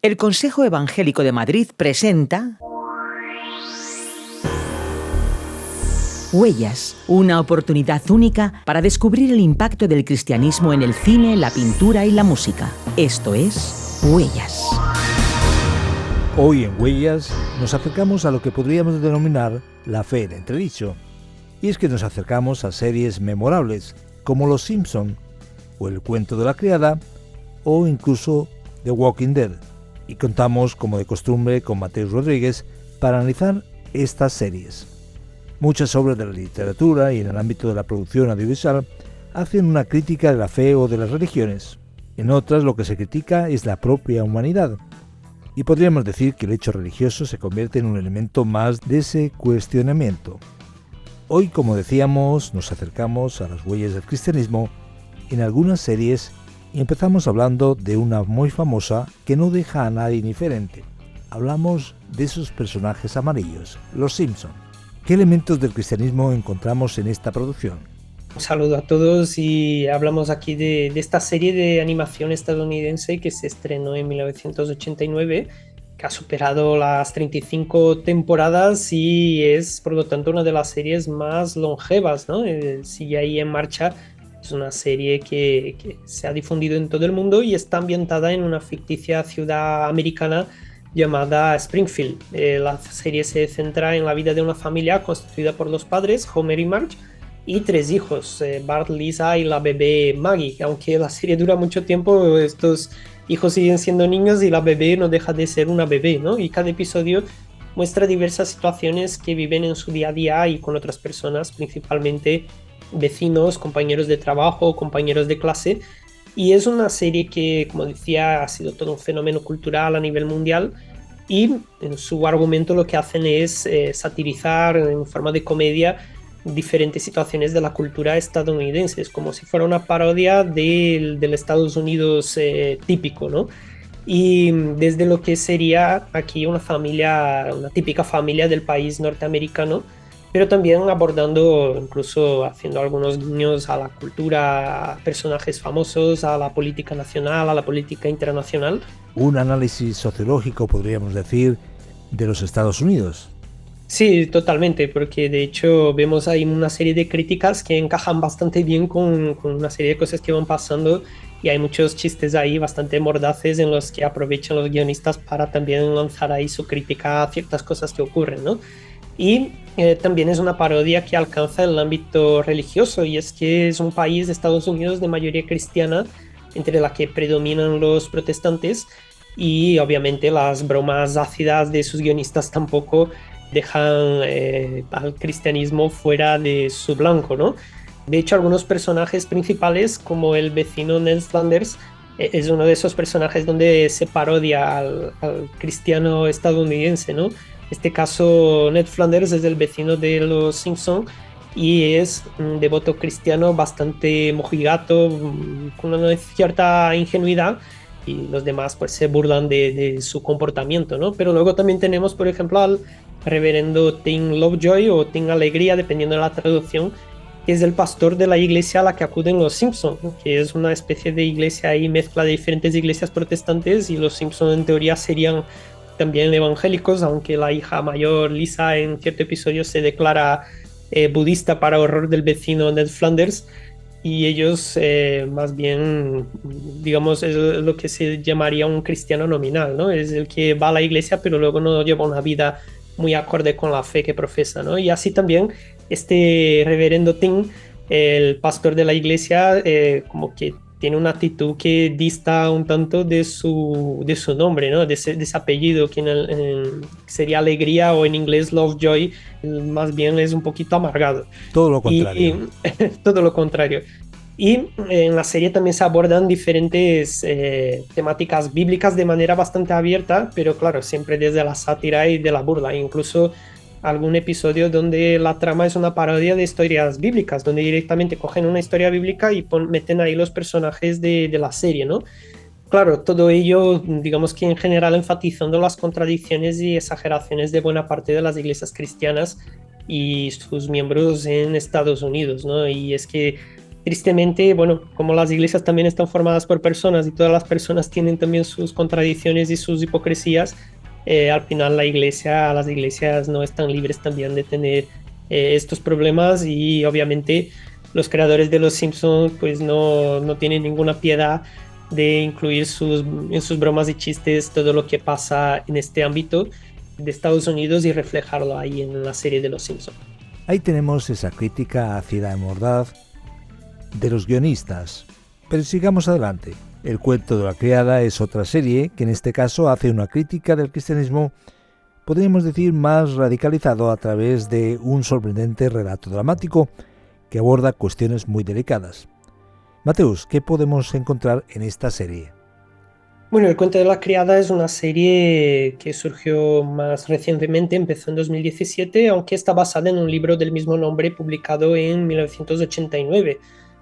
El Consejo Evangélico de Madrid presenta Huellas, una oportunidad única para descubrir el impacto del cristianismo en el cine, la pintura y la música. Esto es Huellas. Hoy en Huellas nos acercamos a lo que podríamos denominar la fe en entredicho. Y es que nos acercamos a series memorables como Los Simpson, o El cuento de la criada, o incluso The Walking Dead. Y contamos, como de costumbre, con Mateus Rodríguez para analizar estas series. Muchas obras de la literatura y en el ámbito de la producción audiovisual hacen una crítica de la fe o de las religiones. En otras lo que se critica es la propia humanidad. Y podríamos decir que el hecho religioso se convierte en un elemento más de ese cuestionamiento. Hoy, como decíamos, nos acercamos a las huellas del cristianismo en algunas series y empezamos hablando de una muy famosa que no deja a nadie indiferente. Hablamos de esos personajes amarillos, los Simpson. ¿Qué elementos del cristianismo encontramos en esta producción? Un saludo a todos y hablamos aquí de esta serie de animación estadounidense que se estrenó en 1989, que ha superado las 35 temporadas y es por lo tanto una de las series más longevas, ¿no? Sigue ahí en marcha. Es una serie que se ha difundido en todo el mundo y está ambientada en una ficticia ciudad americana llamada Springfield. La serie se centra en la vida de una familia constituida por los padres, Homer y Marge, y 3 hijos, Bart, Lisa y la bebé Maggie. Aunque la serie dura mucho tiempo, estos hijos siguen siendo niños y la bebé no deja de ser una bebé, ¿no? Y cada episodio muestra diversas situaciones que viven en su día a día y con otras personas, principalmente vecinos, compañeros de trabajo, compañeros de clase. Y es una serie que, como decía, ha sido todo un fenómeno cultural a nivel mundial y en su argumento lo que hacen es satirizar en forma de comedia diferentes situaciones de la cultura estadounidense. Es como si fuera una parodia del Estados Unidos típico, ¿no? Y desde lo que sería aquí una típica familia del país norteamericano, pero también abordando, incluso haciendo algunos guiños a la cultura, a personajes famosos, a la política nacional, a la política internacional. Un análisis sociológico, podríamos decir, de los Estados Unidos. Sí, totalmente, porque de hecho vemos ahí una serie de críticas que encajan bastante bien con una serie de cosas que van pasando y hay muchos chistes ahí bastante mordaces en los que aprovechan los guionistas para también lanzar ahí su crítica a ciertas cosas que ocurren, ¿no? Y también es una parodia que alcanza el ámbito religioso y es que es un país de Estados Unidos de mayoría cristiana entre la que predominan los protestantes y obviamente las bromas ácidas de sus guionistas tampoco dejan al cristianismo fuera de su blanco, ¿no? De hecho, algunos personajes principales, como el vecino Ned Flanders, es uno de esos personajes donde se parodia al cristiano estadounidense, ¿no? En este caso, Ned Flanders es el vecino de los Simpson y es un devoto cristiano bastante mojigato, con una cierta ingenuidad, y los demás pues se burlan de su comportamiento, ¿no? Pero luego también tenemos, por ejemplo, al reverendo Tim Lovejoy o Tim Alegría, dependiendo de la traducción, que es el pastor de la iglesia a la que acuden los Simpson, ¿no? Que es una especie de iglesia ahí, mezcla de diferentes iglesias protestantes, y los Simpson en teoría serían también evangélicos, aunque la hija mayor, Lisa, en cierto episodio se declara budista para horror del vecino Ned Flanders, y ellos más bien, digamos, es lo que se llamaría un cristiano nominal, ¿no? Es el que va a la iglesia pero luego no lleva una vida muy acorde con la fe que profesa, ¿no? Y así también este reverendo Tim, el pastor de la iglesia, como que tiene una actitud que dista un tanto de su nombre, ¿no? De ese apellido, que sería alegría, o en inglés Lovejoy, más bien es un poquito amargado. Todo lo contrario. Todo lo contrario. Y en la serie también se abordan diferentes temáticas bíblicas de manera bastante abierta, pero claro, siempre desde la sátira y de la burla. Incluso algún episodio donde la trama es una parodia de historias bíblicas, donde directamente cogen una historia bíblica y meten ahí los personajes de la serie, ¿no? Claro, todo ello, digamos que en general enfatizando las contradicciones y exageraciones de buena parte de las iglesias cristianas y sus miembros en Estados Unidos, ¿no? Y es que Tristemente, bueno, como las iglesias también están formadas por personas y todas las personas tienen también sus contradicciones y sus hipocresías, al final las iglesias no están libres también de tener estos problemas y obviamente los creadores de Los Simpsons pues no tienen ninguna piedad de incluir en sus bromas y chistes todo lo que pasa en este ámbito de Estados Unidos y reflejarlo ahí en la serie de Los Simpsons. Ahí tenemos esa crítica ácida y mordaz de los guionistas. Pero sigamos adelante. El cuento de la criada es otra serie que en este caso hace una crítica del cristianismo, podríamos decir más radicalizado a través de un sorprendente relato dramático que aborda cuestiones muy delicadas. Mateus, ¿qué podemos encontrar en esta serie? Bueno, El cuento de la criada es una serie que surgió más recientemente, empezó en 2017, aunque está basada en un libro del mismo nombre publicado en 1989.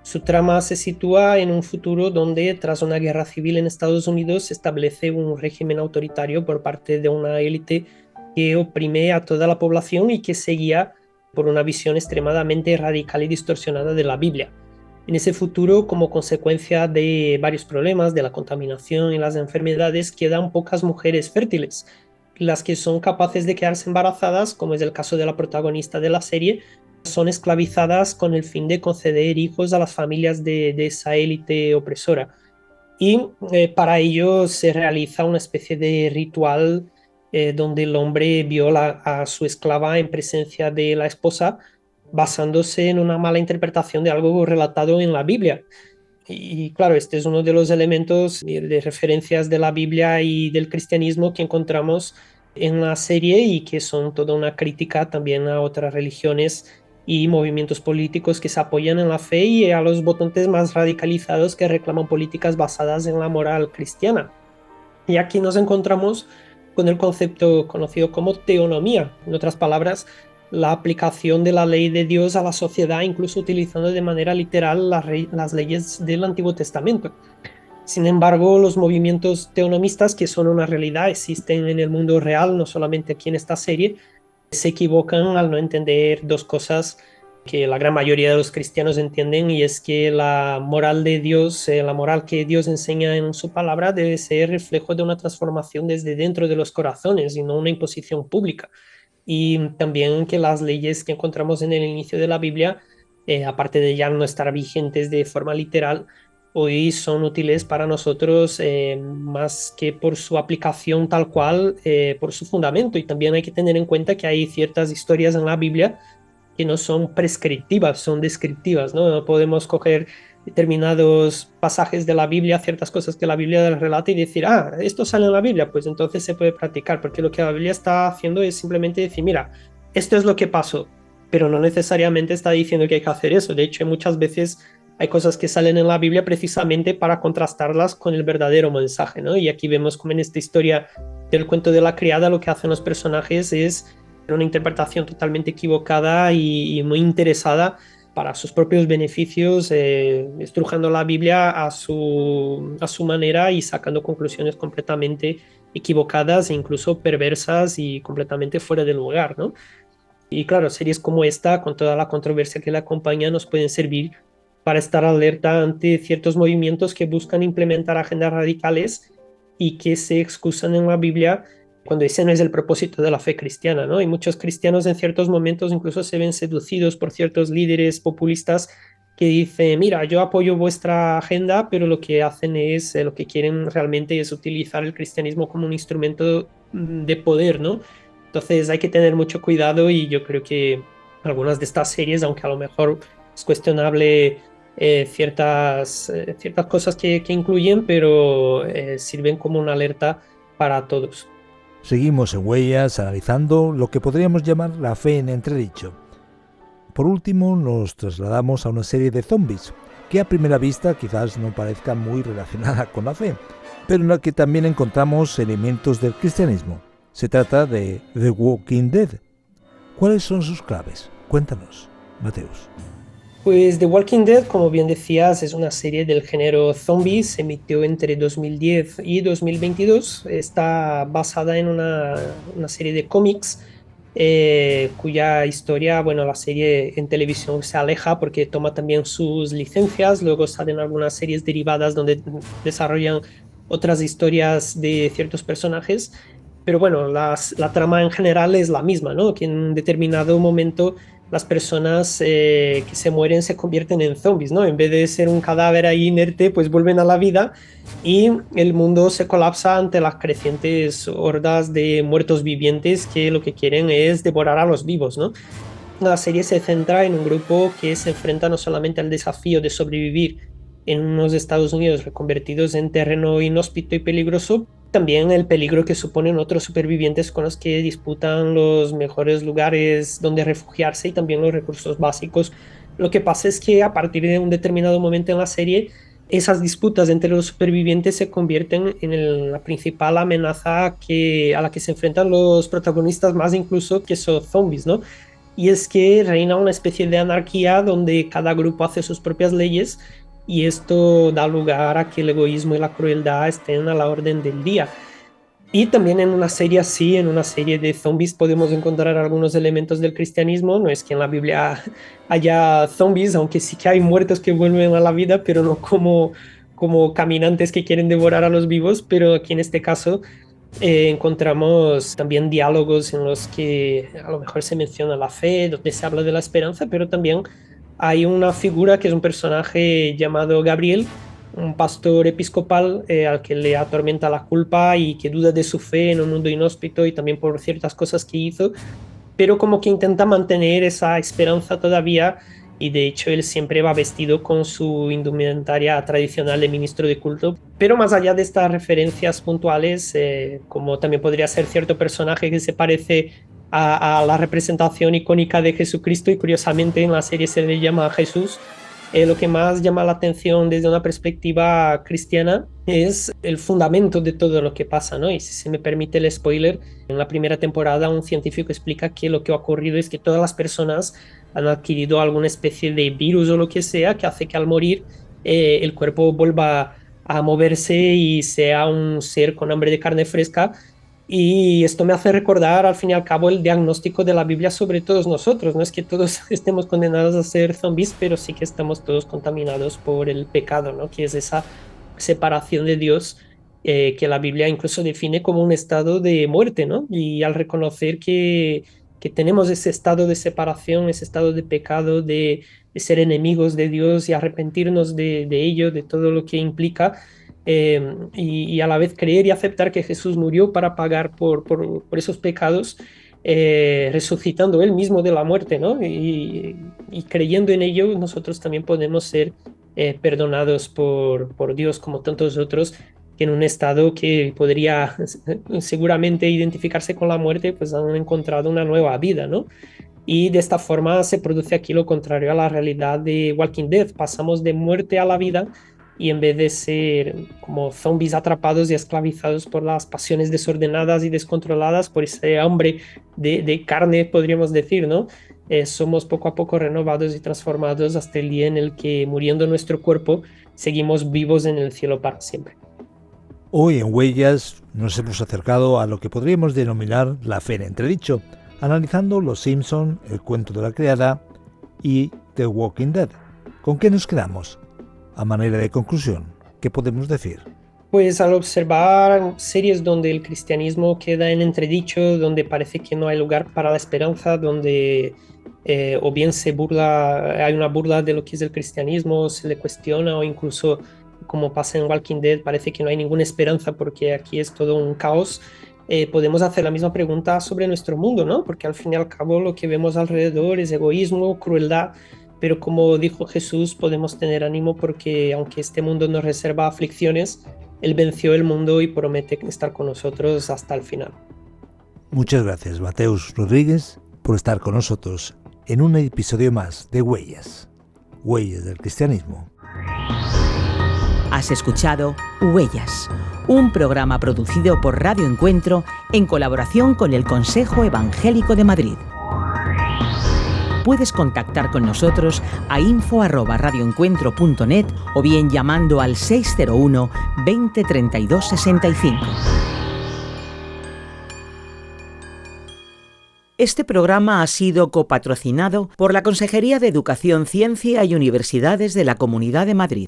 Su trama se sitúa en un futuro donde, tras una guerra civil en Estados Unidos, se establece un régimen autoritario por parte de una élite que oprime a toda la población y que se guía por una visión extremadamente radical y distorsionada de la Biblia. En ese futuro, como consecuencia de varios problemas, de la contaminación y las enfermedades, quedan pocas mujeres fértiles. Las que son capaces de quedarse embarazadas, como es el caso de la protagonista de la serie, son esclavizadas con el fin de conceder hijos a las familias de esa élite opresora. Y para ello se realiza una especie de ritual donde el hombre viola a su esclava en presencia de la esposa, basándose en una mala interpretación de algo relatado en la Biblia. Y claro, este es uno de los elementos de referencias de la Biblia y del cristianismo que encontramos en la serie y que son toda una crítica también a otras religiones y movimientos políticos que se apoyan en la fe y a los votantes más radicalizados que reclaman políticas basadas en la moral cristiana. Y aquí nos encontramos con el concepto conocido como teonomía, en otras palabras, la aplicación de la ley de Dios a la sociedad, incluso utilizando de manera literal las leyes del Antiguo Testamento. Sin embargo, los movimientos teonomistas, que son una realidad, existen en el mundo real, no solamente aquí en esta serie, se equivocan al no entender dos cosas que la gran mayoría de los cristianos entienden, y es que la moral de Dios, la moral que Dios enseña en su palabra, debe ser reflejo de una transformación desde dentro de los corazones y no una imposición pública. Y también que las leyes que encontramos en el inicio de la Biblia, aparte de ya no estar vigentes de forma literal, hoy son útiles para nosotros más que por su aplicación tal cual, por su fundamento. Y también hay que tener en cuenta que hay ciertas historias en la Biblia que no son prescriptivas, son descriptivas, ¿no? No podemos coger determinados pasajes de la Biblia, ciertas cosas que la Biblia relata y decir, ah, esto sale en la Biblia, pues entonces se puede practicar, porque lo que la Biblia está haciendo es simplemente decir, mira, esto es lo que pasó, pero no necesariamente está diciendo que hay que hacer eso. De hecho, muchas veces hay cosas que salen en la Biblia precisamente para contrastarlas con el verdadero mensaje, ¿no? Y aquí vemos como en esta historia del cuento de la criada lo que hacen los personajes es una interpretación totalmente equivocada y muy interesada para sus propios beneficios, estrujando la Biblia a su manera y sacando conclusiones completamente equivocadas e incluso perversas y completamente fuera de lugar, ¿no? Y claro, series como esta, con toda la controversia que la acompaña, nos pueden servir para estar alerta ante ciertos movimientos que buscan implementar agendas radicales y que se excusan en la Biblia cuando ese no es el propósito de la fe cristiana, ¿no? Y muchos cristianos en ciertos momentos incluso se ven seducidos por ciertos líderes populistas que dicen, mira, yo apoyo vuestra agenda, pero lo que hacen es, lo que quieren realmente es utilizar el cristianismo como un instrumento de poder, ¿no? Entonces hay que tener mucho cuidado y yo creo que algunas de estas series, aunque a lo mejor es cuestionable ciertas cosas que incluyen, pero sirven como una alerta para todos. Seguimos en Huellas analizando lo que podríamos llamar la fe en entredicho. Por último, nos trasladamos a una serie de zombies, que a primera vista quizás no parezca muy relacionada con la fe, pero en la que también encontramos elementos del cristianismo. Se trata de The Walking Dead. ¿Cuáles son sus claves? Cuéntanos, Mateus. Pues The Walking Dead, como bien decías, es una serie del género zombies, se emitió entre 2010 y 2022, está basada en una serie de cómics cuya historia, bueno, la serie en televisión se aleja porque toma también sus licencias, luego salen algunas series derivadas donde desarrollan otras historias de ciertos personajes, pero bueno, la trama en general es la misma, ¿no? Que en un determinado momento las personas que se mueren se convierten en zombies, ¿no? En vez de ser un cadáver ahí inerte, pues vuelven a la vida y el mundo se colapsa ante las crecientes hordas de muertos vivientes que lo que quieren es devorar a los vivos, ¿no? La serie se centra en un grupo que se enfrenta no solamente al desafío de sobrevivir en unos Estados Unidos reconvertidos en terreno inhóspito y peligroso, también el peligro que suponen otros supervivientes con los que disputan los mejores lugares donde refugiarse y también los recursos básicos. Lo que pasa es que a partir de un determinado momento en la serie, esas disputas entre los supervivientes se convierten en la principal amenaza a la que se enfrentan los protagonistas, más incluso que son zombies, ¿no? Y es que reina una especie de anarquía donde cada grupo hace sus propias leyes y esto da lugar a que el egoísmo y la crueldad estén a la orden del día. Y también en una serie así, en una serie de zombies, podemos encontrar algunos elementos del cristianismo. No es que en la Biblia haya zombies, aunque sí que hay muertos que vuelven a la vida, pero no como caminantes que quieren devorar a los vivos. Pero aquí en este caso encontramos también diálogos en los que a lo mejor se menciona la fe, donde se habla de la esperanza, pero también hay una figura que es un personaje llamado Gabriel, un pastor episcopal al que le atormenta la culpa y que duda de su fe en un mundo inhóspito y también por ciertas cosas que hizo, pero como que intenta mantener esa esperanza todavía y de hecho él siempre va vestido con su indumentaria tradicional de ministro de culto. Pero más allá de estas referencias puntuales, como también podría ser cierto personaje que se parece a la representación icónica de Jesucristo y curiosamente en la serie se le llama Jesús, lo que más llama la atención desde una perspectiva cristiana es el fundamento de todo lo que pasa, ¿no? Y si se me permite el spoiler, en la primera temporada un científico explica que lo que ha ocurrido es que todas las personas han adquirido alguna especie de virus o lo que sea que hace que al morir el cuerpo vuelva a moverse y sea un ser con hambre de carne fresca. Y esto me hace recordar, al fin y al cabo, el diagnóstico de la Biblia sobre todos nosotros. No es que todos estemos condenados a ser zombies, pero sí que estamos todos contaminados por el pecado, ¿no? Que es esa separación de Dios que la Biblia incluso define como un estado de muerte, ¿no? Y al reconocer que tenemos ese estado de separación, ese estado de pecado, de ser enemigos de Dios y arrepentirnos de ello, de todo lo que implica, y a la vez creer y aceptar que Jesús murió para pagar por esos pecados, resucitando él mismo de la muerte, ¿no? Y creyendo en ello, nosotros también podemos ser perdonados por Dios como tantos otros que en un estado que podría seguramente identificarse con la muerte, pues han encontrado una nueva vida, ¿no? Y de esta forma se produce aquí lo contrario a la realidad de Walking Dead. Pasamos de muerte a la vida y en vez de ser como zombies atrapados y esclavizados por las pasiones desordenadas y descontroladas, por ese hambre de carne, podríamos decir, ¿no? Somos poco a poco renovados y transformados hasta el día en el que, muriendo nuestro cuerpo, seguimos vivos en el cielo para siempre. Hoy en Huellas nos hemos acercado a lo que podríamos denominar la fe en entredicho, analizando Los Simpson, El cuento de la criada y The Walking Dead. ¿Con qué nos quedamos? A manera de conclusión, ¿qué podemos decir? Pues al observar series donde el cristianismo queda en entredicho, donde parece que no hay lugar para la esperanza, donde o bien hay una burla de lo que es el cristianismo, se le cuestiona o incluso, como pasa en Walking Dead, parece que no hay ninguna esperanza porque aquí es todo un caos, podemos hacer la misma pregunta sobre nuestro mundo, ¿no? Porque al fin y al cabo lo que vemos alrededor es egoísmo, crueldad, pero como dijo Jesús, podemos tener ánimo porque aunque este mundo nos reserva aflicciones, Él venció el mundo y promete estar con nosotros hasta el final. Muchas gracias, Mateus Rodríguez, por estar con nosotros en un episodio más de Huellas, Huellas del Cristianismo. Has escuchado Huellas, un programa producido por Radio Encuentro en colaboración con el Consejo Evangélico de Madrid. Puedes contactar con nosotros a info@radioencuentro.net o bien llamando al 601 20 32 65. Este programa ha sido copatrocinado por la Consejería de Educación, Ciencia y Universidades de la Comunidad de Madrid.